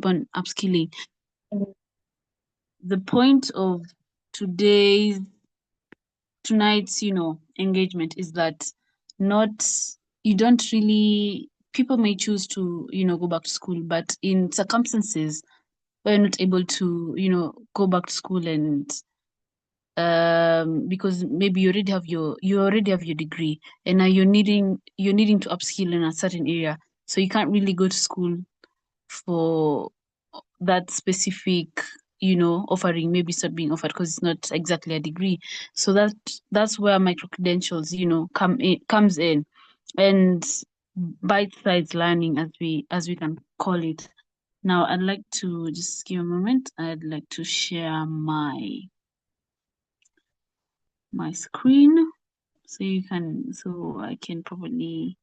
on upskilling. The point of today's tonight's engagement is that not you don't really people may choose to go back to school, but in circumstances where you're not able to go back to school, and because maybe you already have your degree, and now you're needing to upskill in a certain area, so you can't really go to school for that specific offering. Maybe it's not being offered because it's not exactly a degree. So that's where micro credentials comes in, and bite-sized learning, as we can call it. Now I'd like to just give a moment. I'd like to share my screen so I can probably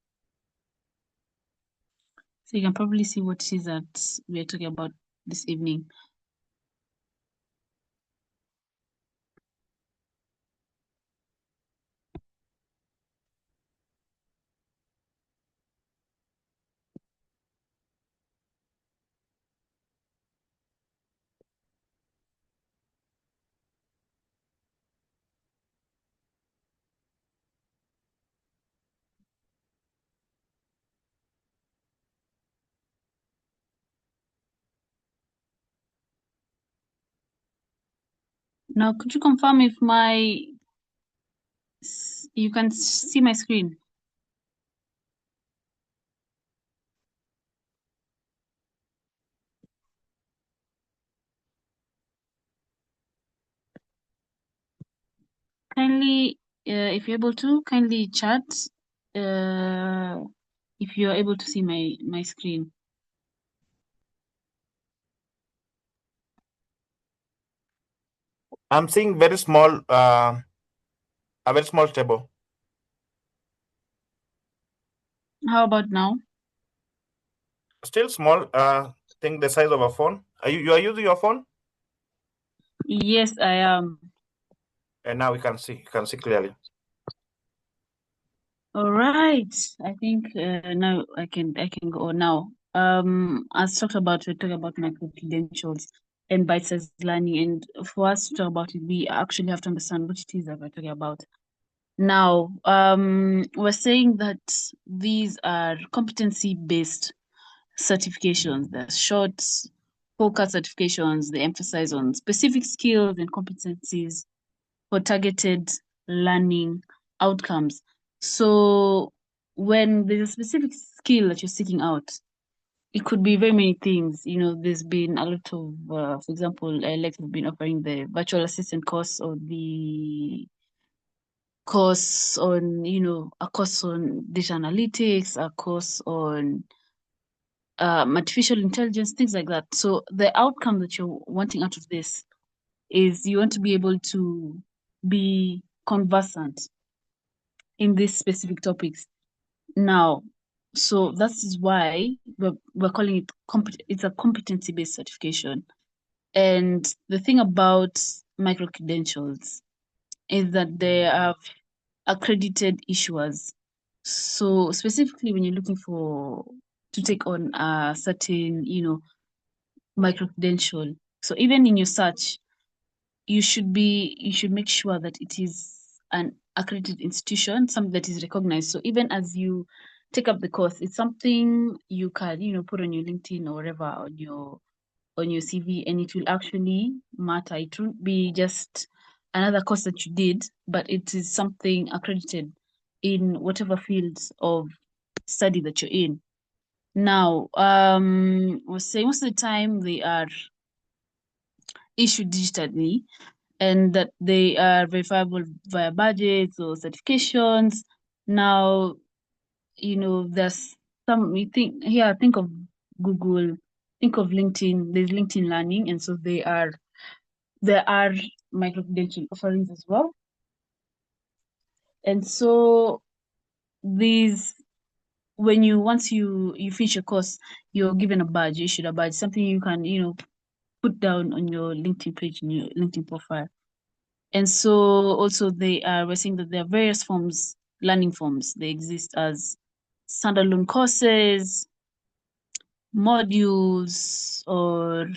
so you can probably see what it is that we're talking about this evening. Now, could you confirm if you can see my screen? Kindly, if you're able to, kindly chat if you're able to see my screen. I'm seeing a very small table. How about now? Still small. Think the size of a phone. You are using your phone? Yes, I am. And now we can see. You can see clearly. All right. I think now I can go on now. As talked about, we're talking about micro credentials and bite-sized learning, and for us to talk about it, we actually have to understand what it is that we're talking about. Now, we're saying that these are competency-based certifications. They're short, focused certifications. They emphasize on specific skills and competencies for targeted learning outcomes. So when there's a specific skill that you're seeking out, it could be very many things. There's been a lot of, for example, like we've been offering the virtual assistant course, or the course on, a course on data analytics, a course on artificial intelligence, things like that. So the outcome that you're wanting out of this is you want to be able to be conversant in these specific topics. Now, so that is why we're calling it it's a competency-based certification. And the thing about micro credentials is that they have accredited issuers. So specifically when you're looking to take on a certain, micro credential, so even in your search, you should make sure that it is an accredited institution, something that is recognized. So even as you take up the course, it's something you can, put on your LinkedIn or whatever, on your CV, and it will actually matter. It won't be just another course that you did, but it is something accredited in whatever fields of study that you're in. Now, was saying most of the time they are issued digitally, and that they are verifiable via badges or certifications. Now, there's think of Google, think of LinkedIn. There's LinkedIn Learning, and so there are micro credential offerings as well. And so these once you finish your course, you're given a badge, you issued a badge, something you can, put down on your LinkedIn page, in your LinkedIn profile. And so also we're seeing that there are various learning forms. They exist as standalone courses, modules or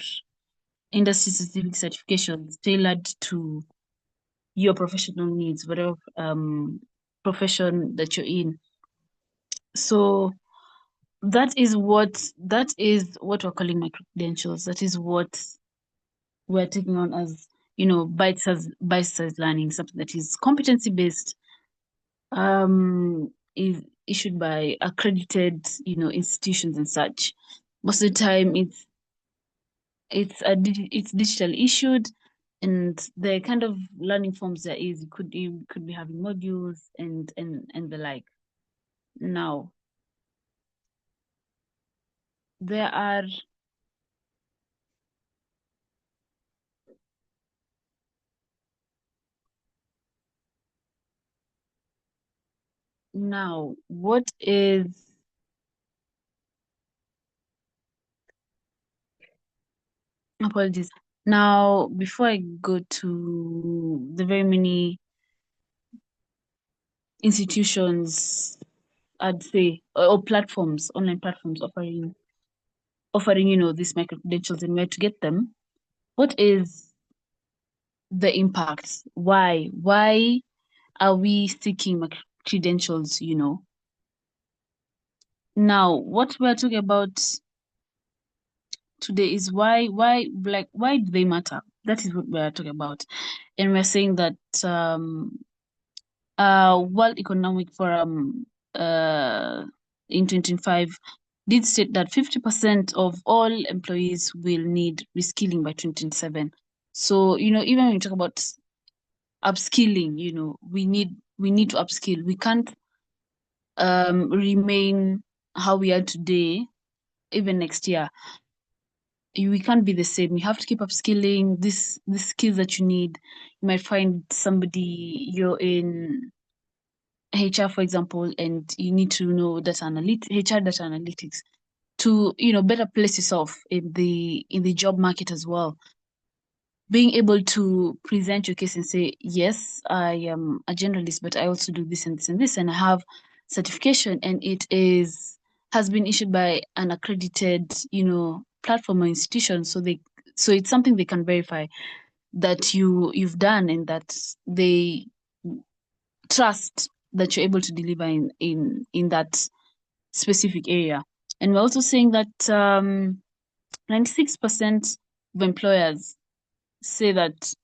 industry specific certifications tailored to your professional needs, whatever profession that you're in. So that is what we're calling micro credentials. That is what we're taking on as, bite-sized learning, something that is competency based, is issued by accredited, institutions and such. Most of the time it's digital issued, and the kind of learning forms there is, you could be having modules and the like. Now there are now what is apologies. Now, before I go to the very many institutions, I'd say, or platforms, online platforms offering, these micro credentials and where to get them. What is the impact? Why are we seeking micro credentials? Now, what we're talking about today is why do they matter? That is what we're talking about, and we're saying that World Economic Forum in 2025 did state that 50% of all employees will need reskilling by 2027. So, even when you talk about upskilling, we need to upskill. We can't remain how we are today, even next year. We can't be the same. You have to keep upskilling this skills that you need. You might find somebody, you're in HR, for example, and you need to know HR data analytics to, better place yourself in the job market as well. Being able to present your case and say, yes, I am a generalist, but I also do this and this and this, and I have certification, and it has been issued by an accredited, platform or institution, so it's something they can verify that you've done, and that they trust that you're able to deliver in that specific area. And we're also saying that 96% of employers say that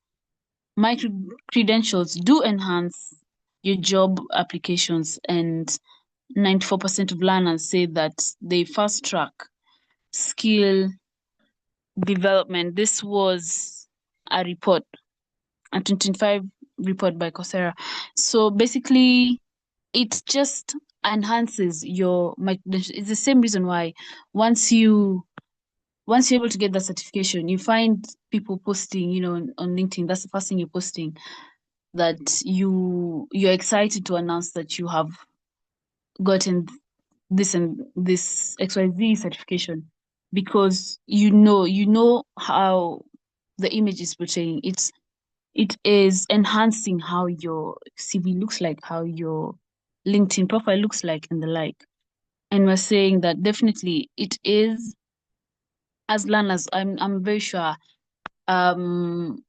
micro credentials do enhance your job applications, and 94% of learners say that they fast track skill development. This was a report, a 2025 report by Coursera. So basically, it just enhances your micro. It's the same reason why once you once you're able to get that certification, you find people posting, on LinkedIn. That's the first thing you're posting, that you're excited to announce that you have gotten this and this XYZ certification, because you know how the image is portraying. It is enhancing how your CV looks like, how your LinkedIn profile looks like, and the like. And we're saying that definitely it is, as learners, I'm very sure, um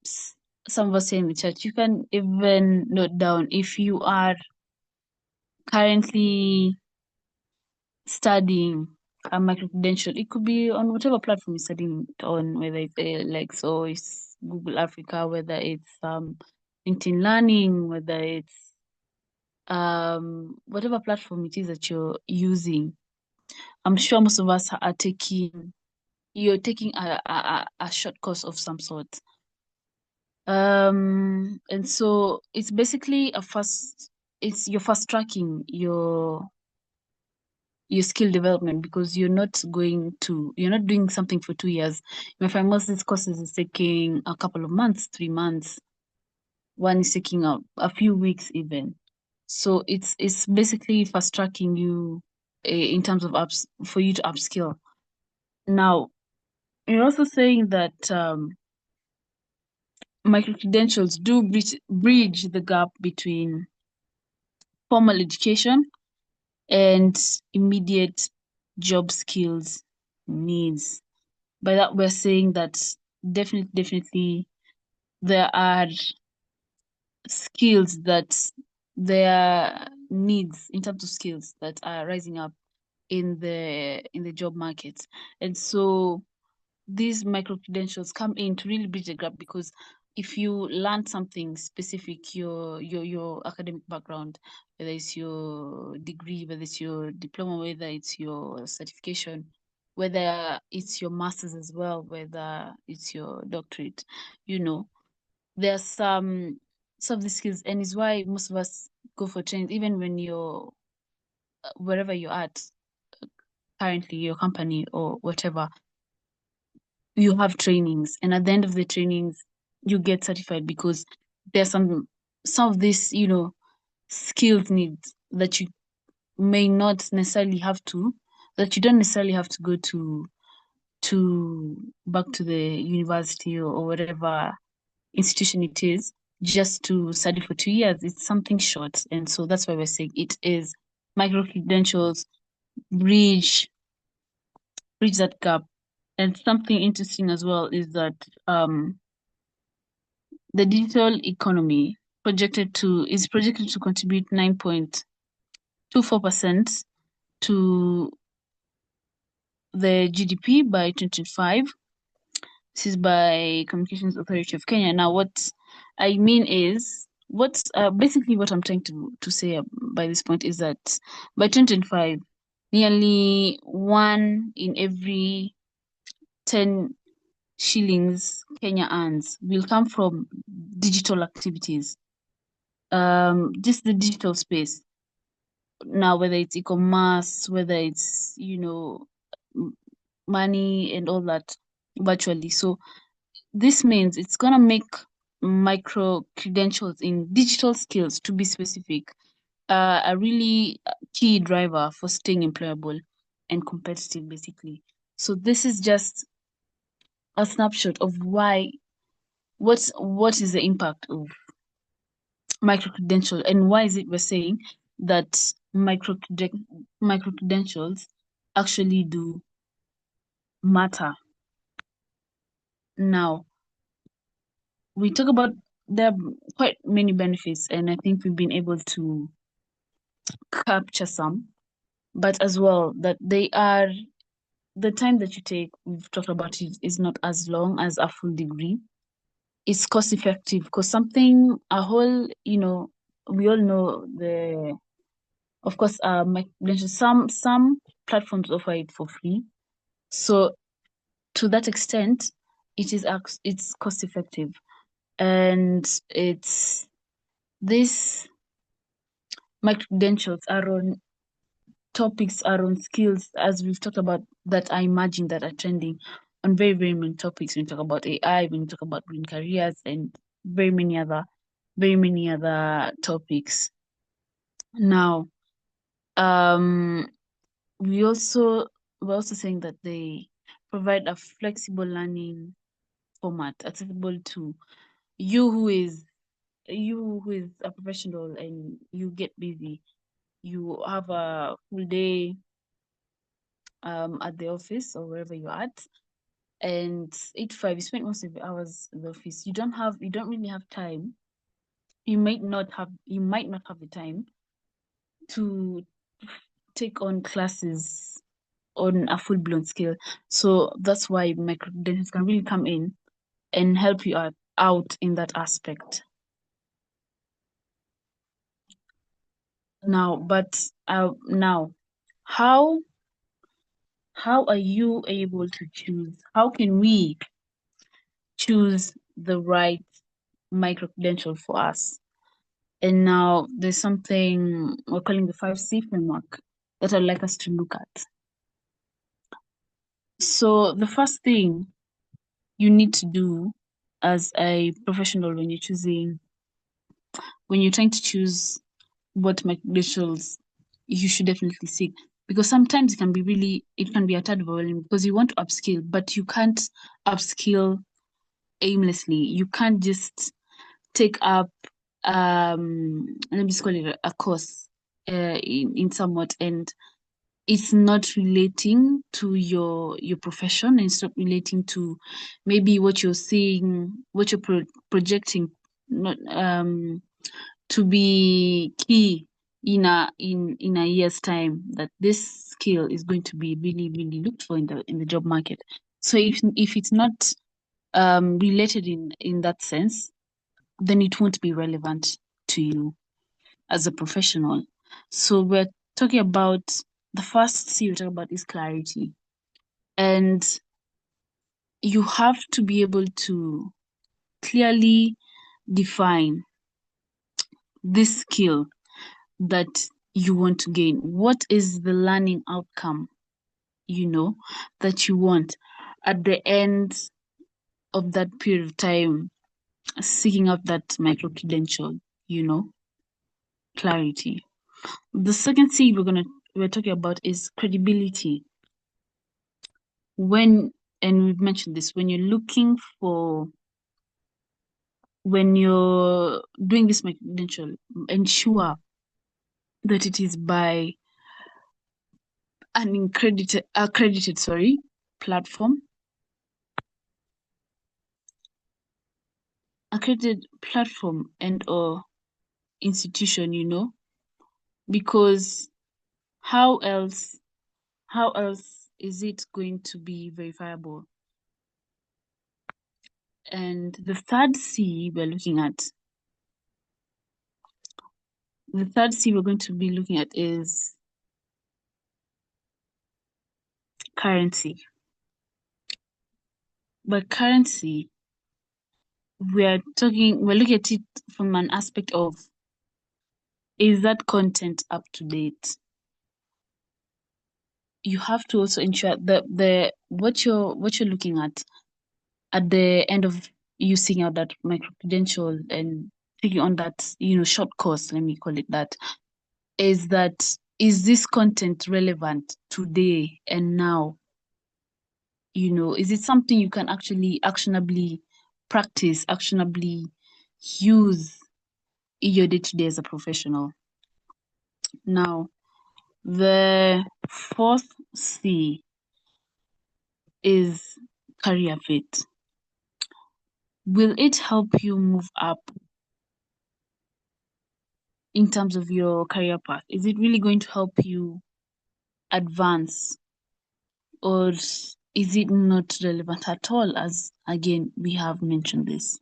s- some of us here in the chat, you can even note down if you are currently studying a micro credential. It could be on whatever platform you're studying it on, whether it's it's Google Africa, whether it's LinkedIn Learning, whether it's whatever platform it is that you're using. I'm sure most of us are taking you're taking a short course of some sort. And so it's basically you're fast tracking your skill development, because you're not doing something for 2 years. You might find most of these courses is taking a couple of months, 3 months. One is taking a few weeks even. So it's basically fast tracking you, in terms of apps for you to upskill. Now, you're also saying that micro credentials do bridge the gap between formal education and immediate job skills. needs. By that, we're saying that definitely there are skills that there are needs in terms of skills that are rising up in the job market. And so these micro credentials come in to really bridge the gap, because if you learn something specific, your academic background, whether it's your degree, whether it's your diploma, whether it's your certification, whether it's your master's as well, whether it's your doctorate, you know, there's some of the skills, and it's why most of us go for training, even when you're wherever you're at currently, your company or whatever, you have trainings, and at the end of the trainings you get certified, because there's some of this, you know, skills needs that you may not necessarily have to that you don't necessarily have to go to back to the university or whatever institution it is just to study for 2 years. It's something short, and so that's why we're saying it is micro credentials bridge bridge that gap. And something interesting as well is that the digital economy is projected to contribute 9.24% to the GDP by 2025. This is by Communications Authority of Kenya. Now, what I mean is, what's basically what I'm trying to say by this point is that by 2025, nearly 1 in every 10 shillings Kenya earns will come from digital activities. Just the digital space. Now, whether it's e-commerce, whether it's, you know, money and all that virtually. So this means it's gonna make micro credentials in digital skills, to be specific, a really key driver for staying employable and competitive, basically. So this is just a snapshot of what is the impact of micro credential, and why is it we're saying that micro credentials actually do matter. Now, we talk about, there are quite many benefits, and I think we've been able to capture some, but as well that they are, the time that you take, we've talked about it, is not as long as a full degree. It's cost effective, because something, a whole, you know, we all know the, of course, some platforms offer it for free. So to that extent, it's cost effective, and it's this micro credentials are on topics, are on skills, as we've talked about, that I imagine that are trending on very many topics. When we talk about AI, when we talk about green careers, and very many other topics. Now, um, we're also saying that they provide a flexible learning format accessible to you who is a professional, and you get busy. You have a full day at the office or wherever you're at, and 8 to 5, you spend most of the hours in the office. You don't really have time. You might not have the time to take on classes on a full-blown scale. So that's why micro credentials can really come in and help you out in that aspect. Now, now, how are you able to choose? How can we choose the right micro credential for us? And now there's something we're calling the 5C framework that I'd like us to look at. So the first thing you need to do as a professional when you're trying to choose what micro credentials you should definitely seek, because sometimes it can be a tad overwhelming, because you want to upskill, but you can't upskill aimlessly. You can't just take up let me just call it a course in somewhat, and it's not relating to your profession, and it's not relating to maybe what you're seeing, what you're projecting, not to be key in a year's time, that this skill is going to be really really looked for in the job market. So if it's not related in that sense, then it won't be relevant to you as a professional. So we're talking about the first C we're talking about is clarity. And you have to be able to clearly define this skill that you want to gain. What is the learning outcome, that you want at the end of that period of time, seeking out that micro credential, clarity. The second C we're talking about is credibility. When, and we've mentioned this, when you're doing this micro credential, ensure that it is by an accredited platform, accredited platform and or institution, because how else is it going to be verifiable? And the third C we're going to be looking at is currency. But currency, we're looking at it from an aspect of, is that content up to date? You have to also ensure that what you're looking at the end of using out that micro credential and taking on that short course, let me call it that, is this content relevant today and now? Is it something you can actually actionably practice, actionably use in your day-to-day as a professional? Now, the fourth C is career fit. Will it help you move up in terms of your career path? Is it really going to help you advance, or is it not relevant at all, as again we have mentioned this?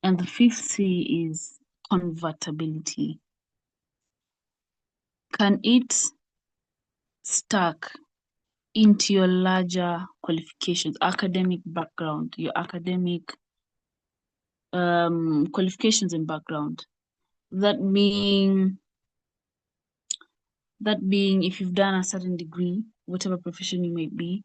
And the fifth C is convertibility. Can it stack into your larger qualifications, academic background, your academic qualifications and background? That being, if you've done a certain degree, whatever profession you may be,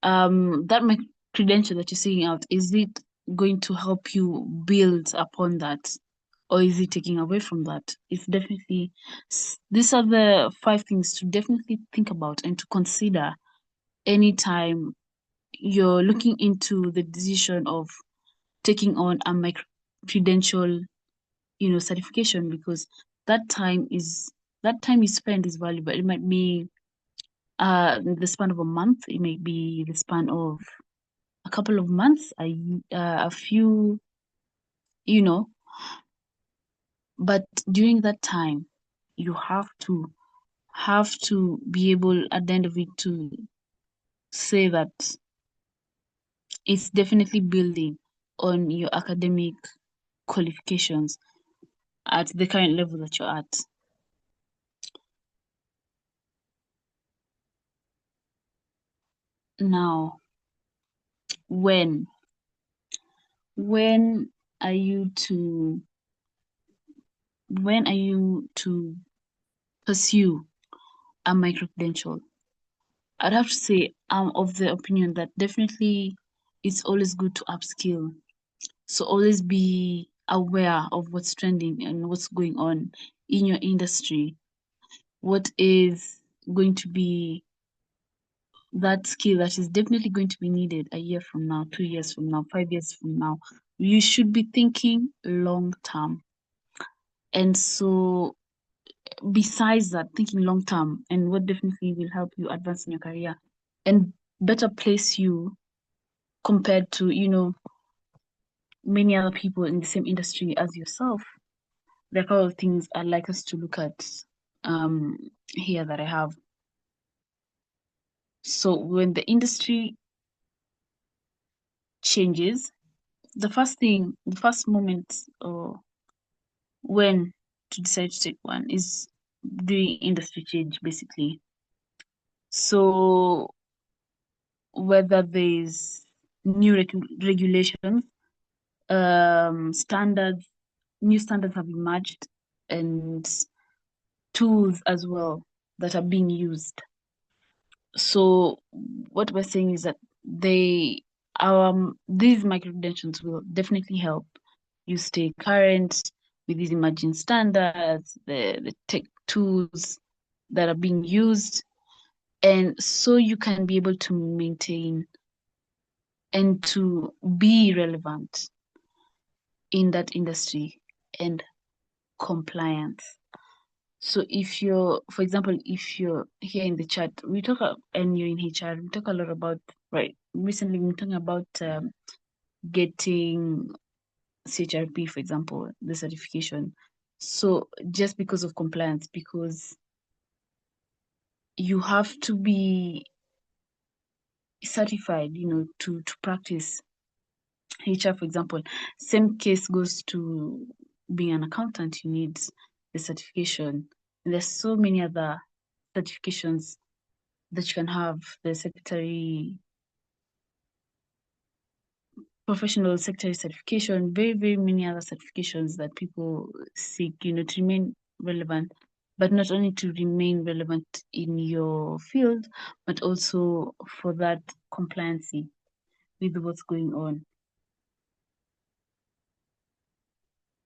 that my credential that you're seeing out, is it going to help you build upon that, or is it taking away from that? It's definitely, these are the 5 things to definitely think about and to consider anytime you're looking into the decision of taking on a micro credential, certification, because that time you spend is valuable. It might be the span of a month, it may be the span of a couple of months, a few, but during that time, you have to be able at the end of it to say that it's definitely building on your academic qualifications at the current level that you're at. Now, when are you to pursue a micro credential? I'd have to say I'm of the opinion that definitely it's always good to upskill. So always be aware of what's trending and what's going on in your industry. What is going to be that skill that is definitely going to be needed a year from now, 2 years from now, 5 years from now? You should be thinking long term. And so besides that, thinking long term and what definitely will help you advance in your career and better place you compared to, many other people in the same industry as yourself. There are a couple of things I'd like us to look at um, here that I have. So when the industry changes, the first moment or when to decide to take one is doing industry change, basically. So whether there's new regulations, standards, new standards have emerged, and tools as well that are being used. So what we're saying is that these micro-credentials will definitely help you stay current with these emerging standards, the tech tools that are being used, and so you can be able to maintain and to be relevant in that industry and compliant. So if you're, for example, if you're here in the chat, and you're in HR, we talk a lot about, right? Recently, we're talking about getting CHRP, for example, the certification. So just because of compliance, because you have to be certified, to practice HR, for example. Same case goes to being an accountant. You need the certification. And there's so many other certifications that you can have, the secretary, professional secretary certification, very, very many other certifications that people seek, to remain relevant, but not only to remain relevant in your field, but also for that compliancy with what's going on.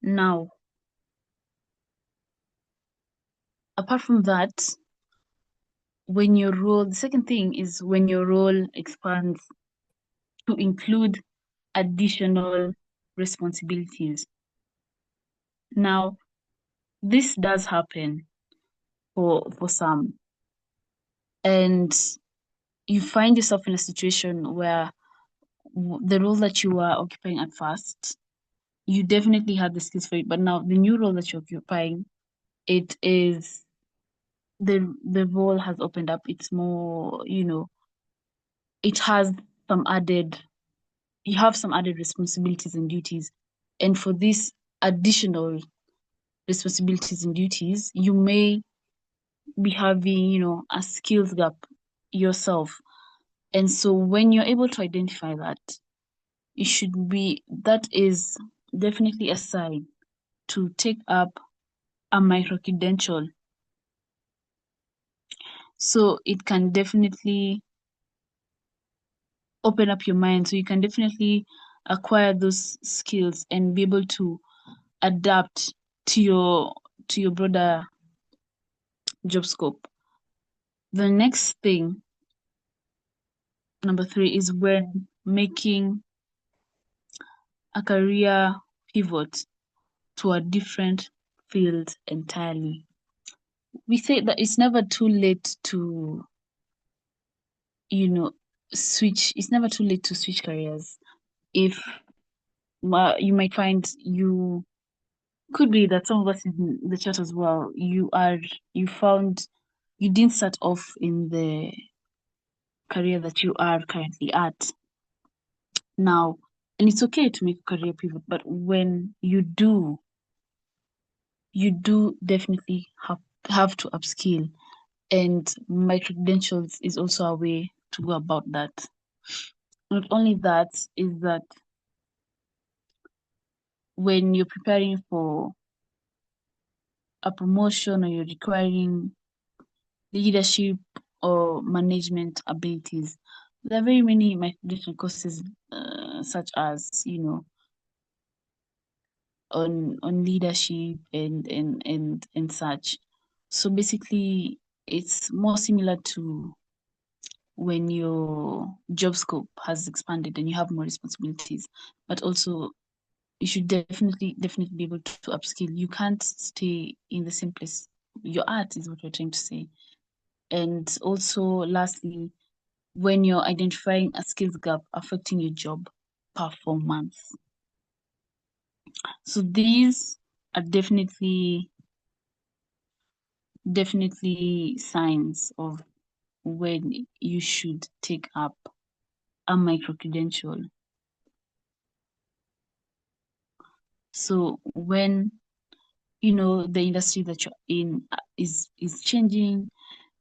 Now, apart from that, the second thing is when your role expands to include additional responsibilities. Now, this does happen for some, and you find yourself in a situation where the role that you were occupying at first, you definitely had the skills for it, but now the new role that you're occupying, it is the role has opened up. It's more, it has some added you have some added responsibilities and duties. And for these additional responsibilities and duties, you may be having, a skills gap yourself. And so when you're able to identify that, that is definitely a sign to take up a micro credential. So it can definitely open up your mind. So you can definitely acquire those skills and be able to adapt to your broader job scope. The next thing, number 3, is when making a career pivot to a different field entirely. We say that it's never too late to, switch. It's never too late to switch careers. If you might find you could be that some of us in the chat as well, you didn't start off in the career that you are currently at now, and it's okay to make a career pivot, but when you do definitely have to upskill, and micro credentials is also a way to go about that. Not only that, is that when you're preparing for a promotion or you're requiring leadership or management abilities, there are very many micro credential courses, such as, on leadership and such. So basically, it's more similar to when your job scope has expanded and you have more responsibilities, but also you should definitely be able to upskill. You can't stay in the same place your art is what we're trying to say. And also, lastly, when you're identifying a skills gap affecting your job performance. So these are definitely signs of when you should take up a micro credential. So when the industry that you're in is changing,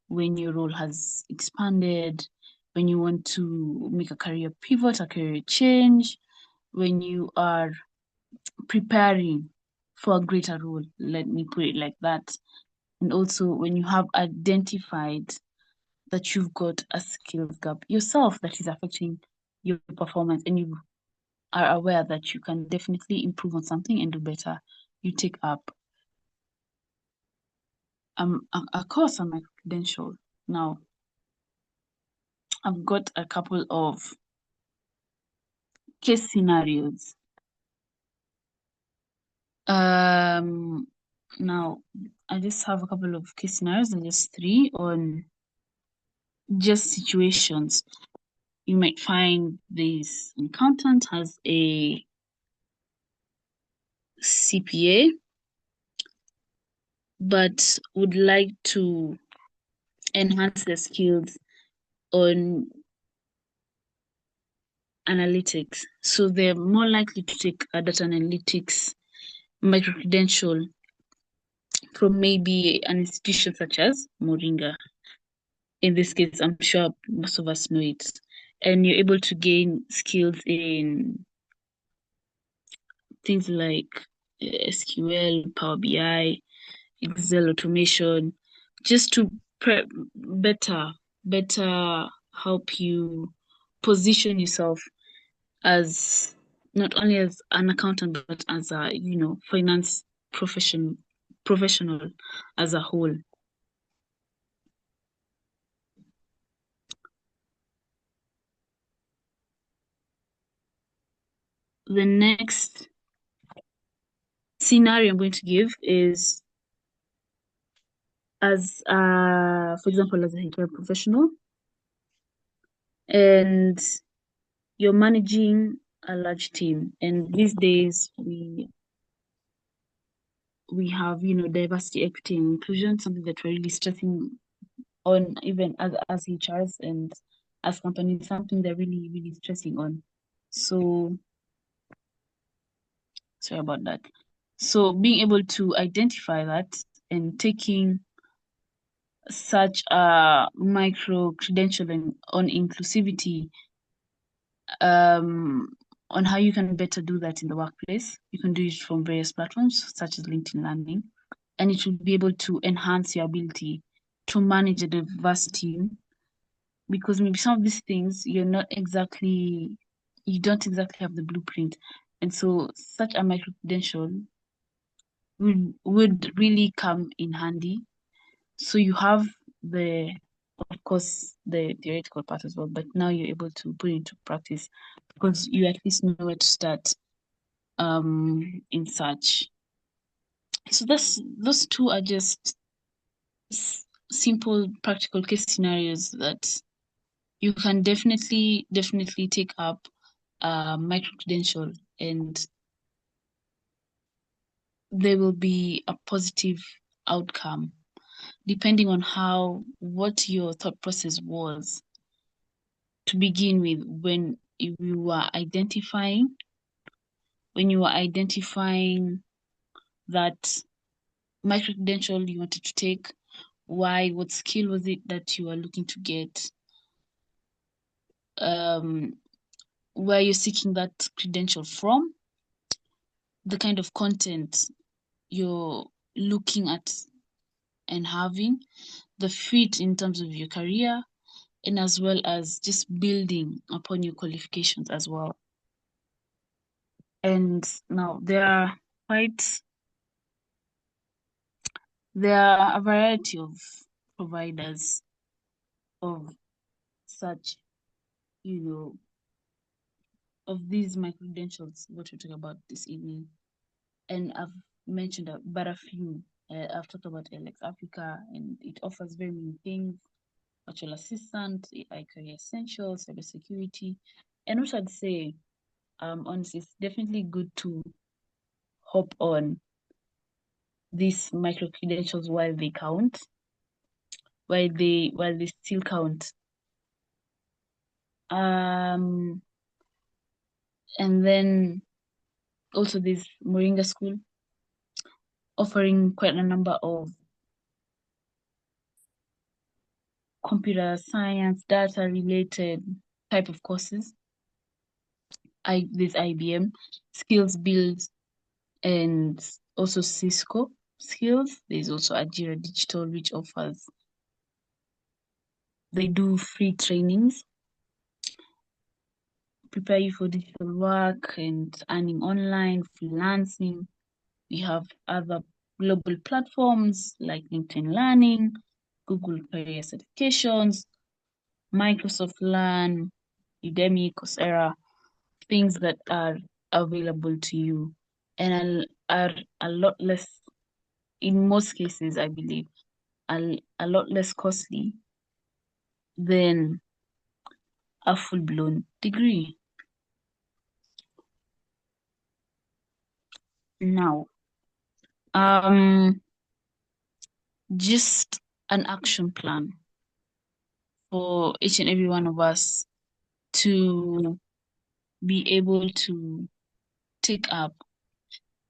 when your role has expanded, when you want to make a career pivot, a career change, when you are preparing for a greater role, let me put it like that. And also when you have identified that you've got a skills gap yourself that is affecting your performance, and you are aware that you can definitely improve on something and do better, you take up a course on my credential. Now, I've got a couple of case scenarios. Now I just have a couple of case scenarios, and just three on just situations. You might find this accountant has a CPA, but would like to enhance their skills on analytics. So they're more likely to take a data analytics micro credential from maybe an institution such as Moringa. In this case, I'm sure most of us know it. And you're able to gain skills in things like SQL, Power BI, Excel automation, just to better help you position yourself as not only as an accountant but as a finance professional as a whole. The next scenario I'm going to give is as for example, as a HR professional, and you're managing a large team, and these days we have diversity, equity, and inclusion, something that we're really stressing on, even as HRs and as companies, something they're really stressing on. So sorry about that. So being able to identify that and taking such a micro credentialing on inclusivity, on how you can better do that in the workplace. You can do it from various platforms such as LinkedIn Learning, and it will be able to enhance your ability to manage a diverse team, because maybe some of these things you don't exactly have the blueprint, and so such a micro credential would really come in handy. So you have the of course the theoretical part as well, but now you're able to put it into practice because you at least know where to start in such. So those two are just simple practical case scenarios that you can definitely take up micro credential, and there will be a positive outcome depending on what your thought process was to begin with when you were identifying that micro credential you wanted to take. What skill was it that you were looking to get? Where you're seeking that credential from, the kind of content you're looking at and having, the fit in terms of your career, and as well as just building upon your qualifications as well. And now there are a variety of providers of such, of these micro credentials, what we're talking about this evening. And I've mentioned but a few. I've talked about LX Africa, and it offers very many things: virtual assistant, AI career essentials, cybersecurity. And what I'd say, honestly, it's definitely good to hop on these micro credentials while they count, while they still count. Um, and then also this Moringa School offering quite a number of computer science, data related type of courses. There's IBM, Skills Build, and also Cisco Skills. There's also Ajira Digital, which offers, they do free trainings, prepare you for digital work and earning online, freelancing. We have other global platforms like LinkedIn Learning, Google Career Certifications, Microsoft Learn, Udemy, Coursera, things that are available to you and are a lot less, in most cases, I believe, a lot less costly than a full-blown degree. Now, um, just an action plan for each and every one of us to be able to take up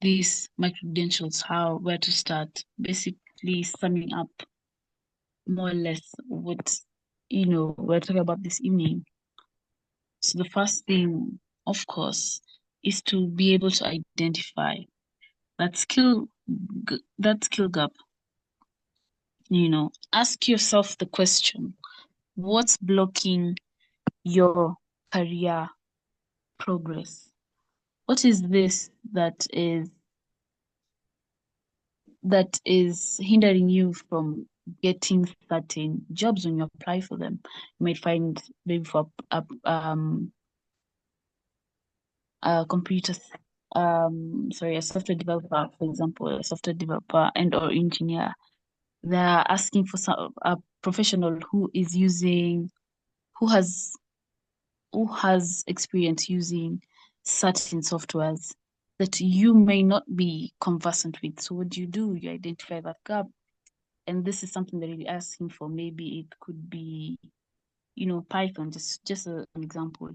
these micro-credentials, where to start, basically summing up more or less what we're talking about this evening. So the first thing, of course, is to be able to identify that skill gap. Ask yourself the question: what's blocking your career progress? What is this that is hindering you from getting certain jobs when you apply for them? You might find maybe for a computer, a software developer, for example, a software developer and or engineer. They're asking for a professional who has experience using certain softwares that you may not be conversant with. So what do? You identify that gap. And this is something that you're asking for. Maybe it could be, Python, just an example.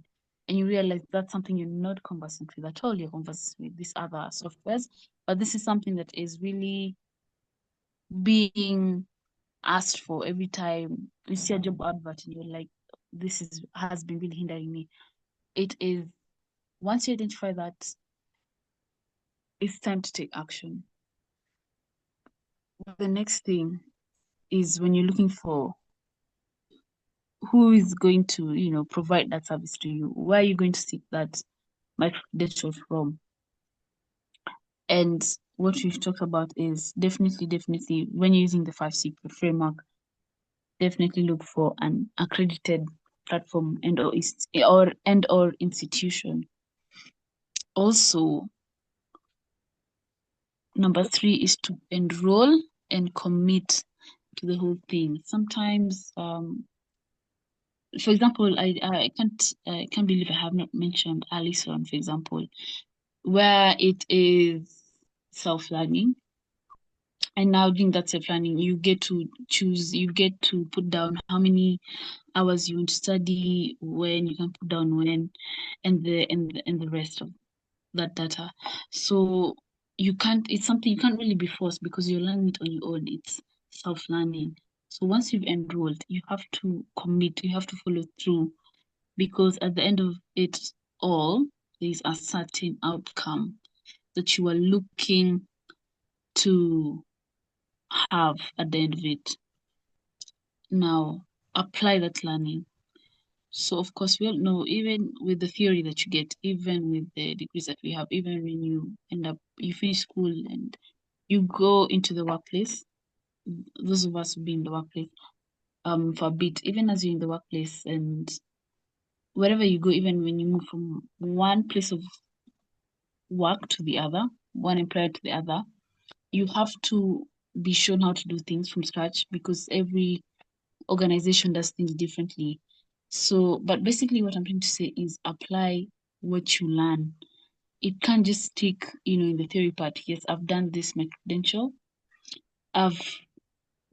And you realize that's something you're not conversant with at all. You're conversant with these other softwares. But this is something that is really being asked for every time you see a job advert and you're like, has been really hindering me. It is, once you identify that, it's time to take action. The next thing is, when you're looking for who is going to, provide that service to you, where are you going to seek that micro from? And what we've talked about is definitely when you're using the 5C framework, definitely look for an accredited platform and or institution. Also, number 3 is to enroll and commit to the whole thing. Sometimes, for example, I can't believe I have not mentioned Alison, for example, where it is self-learning. And now doing that self-learning, you get to choose, you get to put down how many hours you want to study, when you can put down when, and the rest of that data. So it's something you can't really be forced, because you're learning it on your own. It's self-learning. So once you've enrolled, you have to commit, you have to follow through, because at the end of it all, there's a certain outcome that you are looking to have at the end of it. Now, apply that learning. So, of course, we all know, even with the theory that you get, even with the degrees that we have, even when you finish school and you go into the workplace, those of us who be in the workplace for a bit, even as you're in the workplace and wherever you go, even when you move from one place of work to the other, one employer to the other, you have to be shown how to do things from scratch because every organization does things differently. So, but basically, what I'm trying to say is apply what you learn. It can't just stick, in the theory part. Yes, I've done this, my credential. I've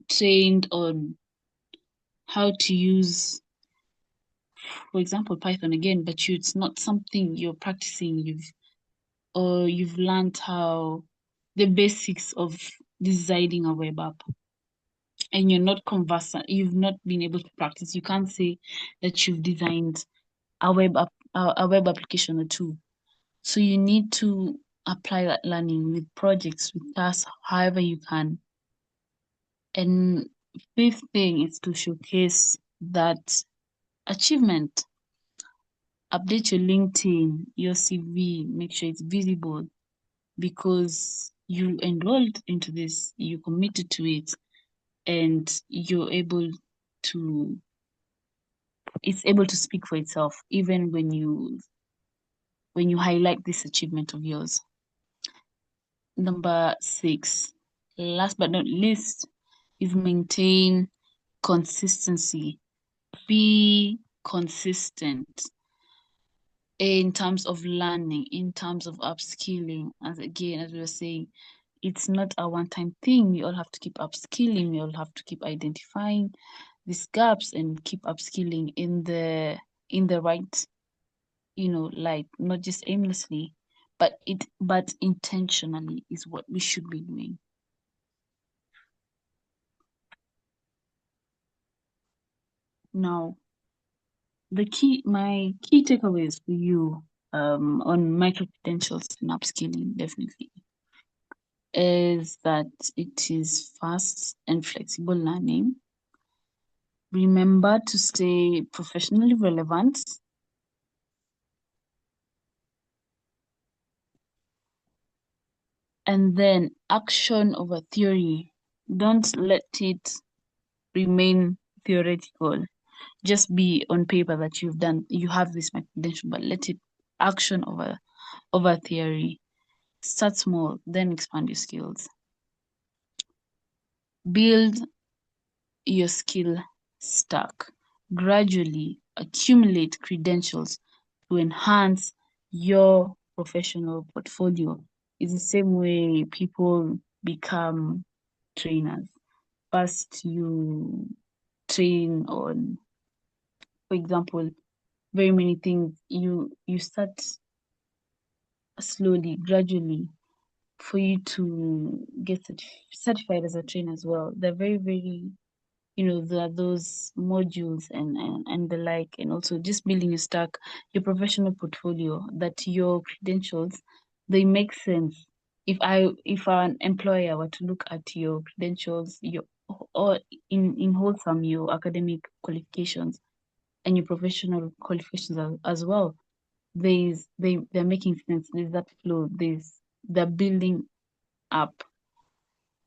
trained on how to use, for example, Python again, but it's not something you're practicing. You've learned how the basics of designing a web app, and you're not conversant. You've not been able to practice. You can't say that you've designed a web application or two. So you need to apply that learning with projects, with tasks, however you can. And fifth thing is to showcase that achievement. Update your LinkedIn, your CV, make sure it's visible because you enrolled into this, you committed to it, and to it's able to speak for itself even when you highlight this achievement of yours. Number 6, last but not least, is maintain consistency. Be consistent in terms of learning, in terms of upskilling. As we were saying, it's not a one-time thing. You all have to keep upskilling. You all have to keep identifying these gaps and keep upskilling in the right, light, not just aimlessly, but intentionally is what we should be doing. Now, my key takeaways for you on micro credentials and upskilling definitely is that it is fast and flexible learning. Remember to stay professionally relevant. And then action over theory. Don't let it remain theoretical. Just be on paper that you have this credential, but let it action over theory. Start small, then expand your skills. Build your skill stack. Gradually accumulate credentials to enhance your professional portfolio. It's the same way people become trainers. First, you train on, for example, very many things. You start slowly, gradually, for you to get certified as a trainer as well. They're very, very, there are those modules and the like, and also just building your stack, your professional portfolio, that your credentials, they make sense. If an employer were to look at your credentials, or in wholesome, your academic qualifications and your professional qualifications as well, they're making sense. There's that flow. They're building up.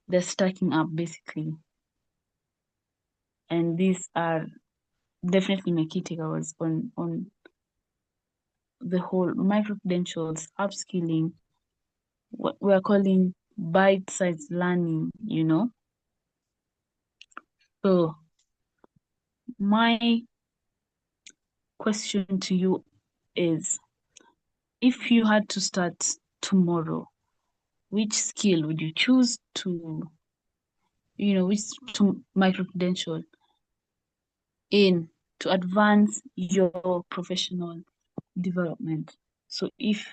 They're stacking up basically. And these are definitely my key takeaways on the whole micro credentials, upskilling, what we're calling bite-sized learning. So my question to you is, if you had to start tomorrow, which skill would you choose which to micro credential in to advance your professional development? So if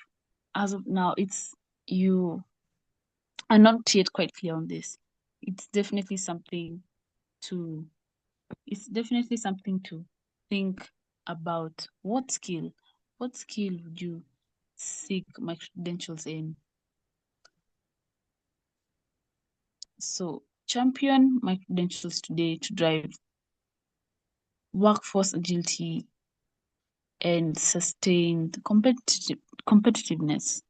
as of now you are not yet quite clear on this, it's definitely something to it's definitely something to think about. What skill would you seek my credentials in? So champion my credentials today to drive workforce agility and sustained competitiveness.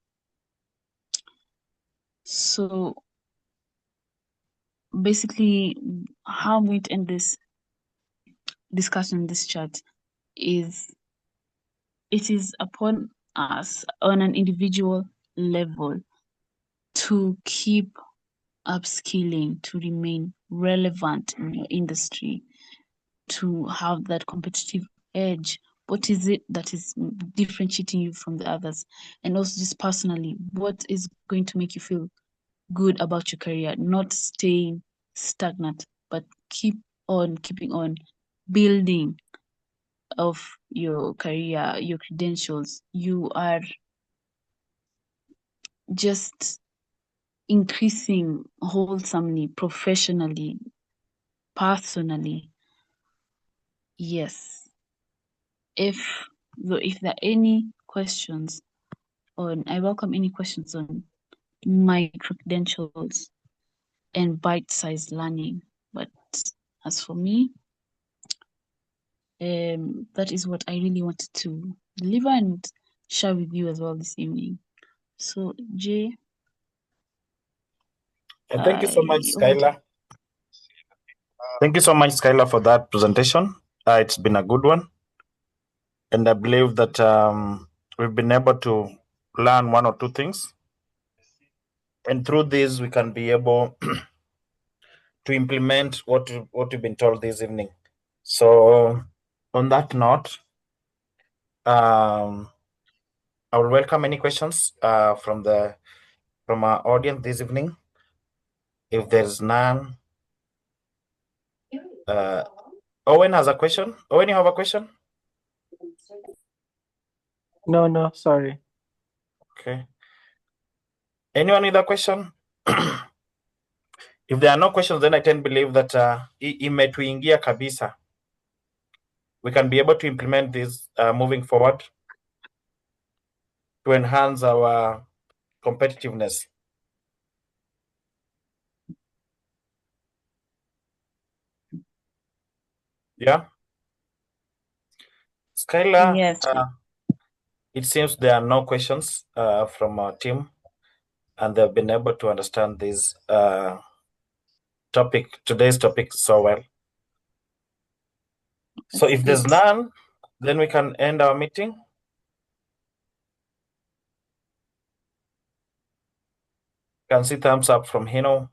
So basically, how I'm going to end this discussion, this chat, is it is upon us on an individual level to keep upskilling to remain relevant in your industry, to have that competitive edge? What is it that is differentiating you from the others? And also, just personally, what is going to make you feel good about your career? Not staying stagnant, but keeping on building of your career, your credentials. You are just increasing wholesomely, professionally, personally. Yes. If there are any questions on, I welcome any questions on micro credentials and bite-sized learning. But as for me, that is what I really wanted to deliver and share with you as well this evening. So, Jay, Thank you so much, over to you. Skylar. Thank you so much, Skylar, for that presentation. It's been a good one. And I believe that we've been able to learn one or two things. And through this, we can be able to implement what you've been told this evening. So, on that note, I will welcome any questions from our audience this evening. If there's none, Owen has a question. Owen, you have a question? No, sorry. Okay. Anyone with a question? If there are no questions, then I tend to believe that imetuingia kabisa. We can be able to implement this moving forward to enhance our competitiveness. Yeah. Skylar, Yes. it seems there are no questions from our team, and they've been able to understand this today's topic so well. So if there's none, then we can end our meeting. Can see thumbs up from Hino.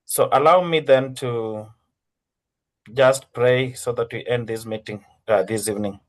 So allow me then to just pray so that we end this meeting this evening.